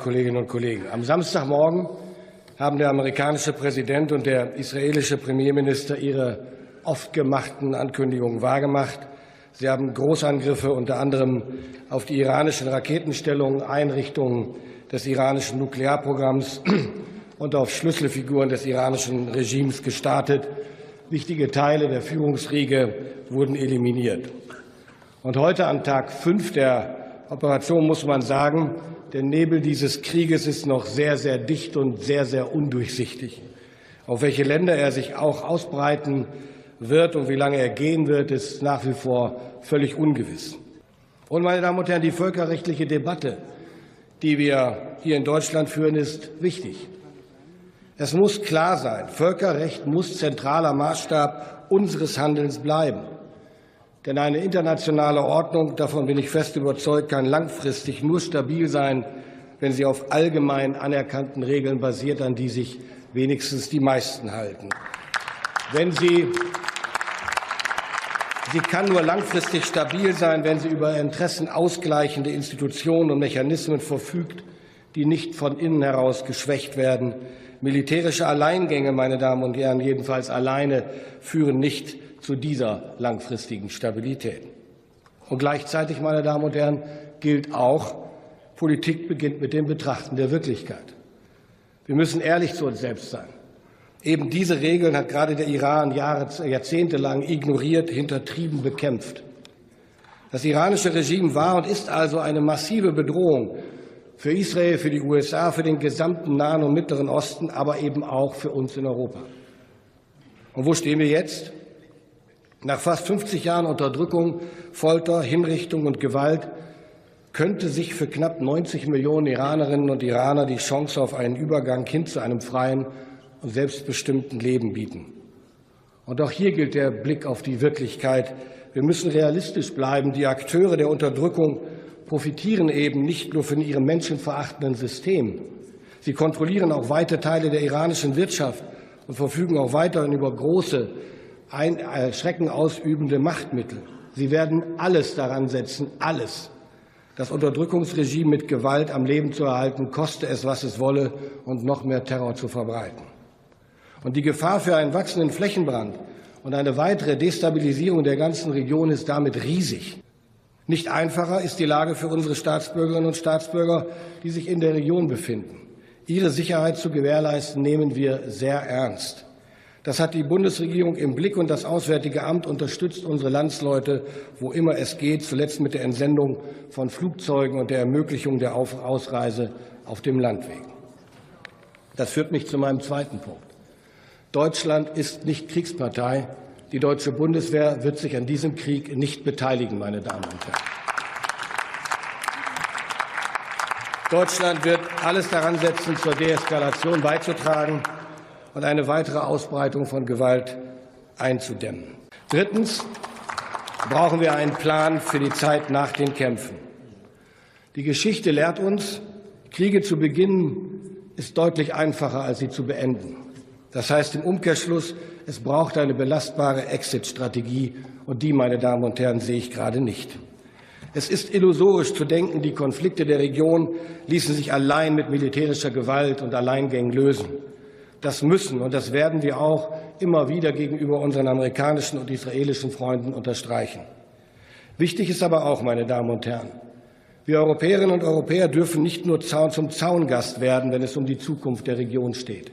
Kolleginnen und Kollegen! Am Samstagmorgen haben der amerikanische Präsident und der israelische Premierminister ihre oft gemachten Ankündigungen wahrgemacht. Sie haben Großangriffe unter anderem auf die iranischen Raketenstellungen, Einrichtungen des iranischen Nuklearprogramms und auf Schlüsselfiguren des iranischen Regimes gestartet. Wichtige Teile der Führungsriege wurden eliminiert. Und heute, an Tag 5 der Operation, muss man sagen, der Nebel dieses Krieges ist noch sehr, sehr dicht und sehr, sehr undurchsichtig. Auf welche Länder er sich auch ausbreiten wird und wie lange er gehen wird, ist nach wie vor völlig ungewiss. Und, meine Damen und Herren, die völkerrechtliche Debatte, die wir hier in Deutschland führen, ist wichtig. Es muss klar sein, Völkerrecht muss zentraler Maßstab unseres Handelns bleiben. Denn eine internationale Ordnung, davon bin ich fest überzeugt, kann langfristig nur stabil sein, wenn sie auf allgemein anerkannten Regeln basiert, an die sich wenigstens die meisten halten. Sie kann nur langfristig stabil sein, wenn sie über interessenausgleichende Institutionen und Mechanismen verfügt, die nicht von innen heraus geschwächt werden. Militärische Alleingänge, meine Damen und Herren, jedenfalls alleine, führen nicht zu dieser langfristigen Stabilität. Und gleichzeitig, meine Damen und Herren, gilt auch, Politik beginnt mit dem Betrachten der Wirklichkeit. Wir müssen ehrlich zu uns selbst sein. Eben diese Regeln hat gerade der Iran jahrzehntelang ignoriert, hintertrieben, bekämpft. Das iranische Regime war und ist also eine massive Bedrohung für Israel, für die USA, für den gesamten Nahen und Mittleren Osten, aber eben auch für uns in Europa. Und wo stehen wir jetzt? Nach fast 50 Jahren Unterdrückung, Folter, Hinrichtung und Gewalt könnte sich für knapp 90 Millionen Iranerinnen und Iraner die Chance auf einen Übergang hin zu einem freien und selbstbestimmten Leben bieten. Und auch hier gilt der Blick auf die Wirklichkeit. Wir müssen realistisch bleiben. Die Akteure der Unterdrückung profitieren eben nicht nur von ihrem menschenverachtenden System. Sie kontrollieren auch weite Teile der iranischen Wirtschaft und verfügen auch weiterhin über große, schreckenausübende Machtmittel. Sie werden alles daran setzen, alles, das Unterdrückungsregime mit Gewalt am Leben zu erhalten, koste es, was es wolle, und noch mehr Terror zu verbreiten. Und die Gefahr für einen wachsenden Flächenbrand und eine weitere Destabilisierung der ganzen Region ist damit riesig. Nicht einfacher ist die Lage für unsere Staatsbürgerinnen und Staatsbürger, die sich in der Region befinden. Ihre Sicherheit zu gewährleisten, nehmen wir sehr ernst. Das hat die Bundesregierung im Blick, und das Auswärtige Amt unterstützt unsere Landsleute, wo immer es geht, zuletzt mit der Entsendung von Flugzeugen und der Ermöglichung der Ausreise auf dem Landweg. Das führt mich zu meinem zweiten Punkt. Deutschland ist nicht Kriegspartei. Die deutsche Bundeswehr wird sich an diesem Krieg nicht beteiligen, meine Damen und Herren. Deutschland wird alles daran setzen, zur Deeskalation beizutragen und eine weitere Ausbreitung von Gewalt einzudämmen. Drittens brauchen wir einen Plan für die Zeit nach den Kämpfen. Die Geschichte lehrt uns, Kriege zu beginnen ist deutlich einfacher, als sie zu beenden. Das heißt im Umkehrschluss, es braucht eine belastbare Exit-Strategie, und die, meine Damen und Herren, sehe ich gerade nicht. Es ist illusorisch zu denken, die Konflikte der Region ließen sich allein mit militärischer Gewalt und Alleingängen lösen. Das müssen und das werden wir auch immer wieder gegenüber unseren amerikanischen und israelischen Freunden unterstreichen. Wichtig ist aber auch, meine Damen und Herren, wir Europäerinnen und Europäer dürfen nicht nur zum Zaungast werden, wenn es um die Zukunft der Region steht.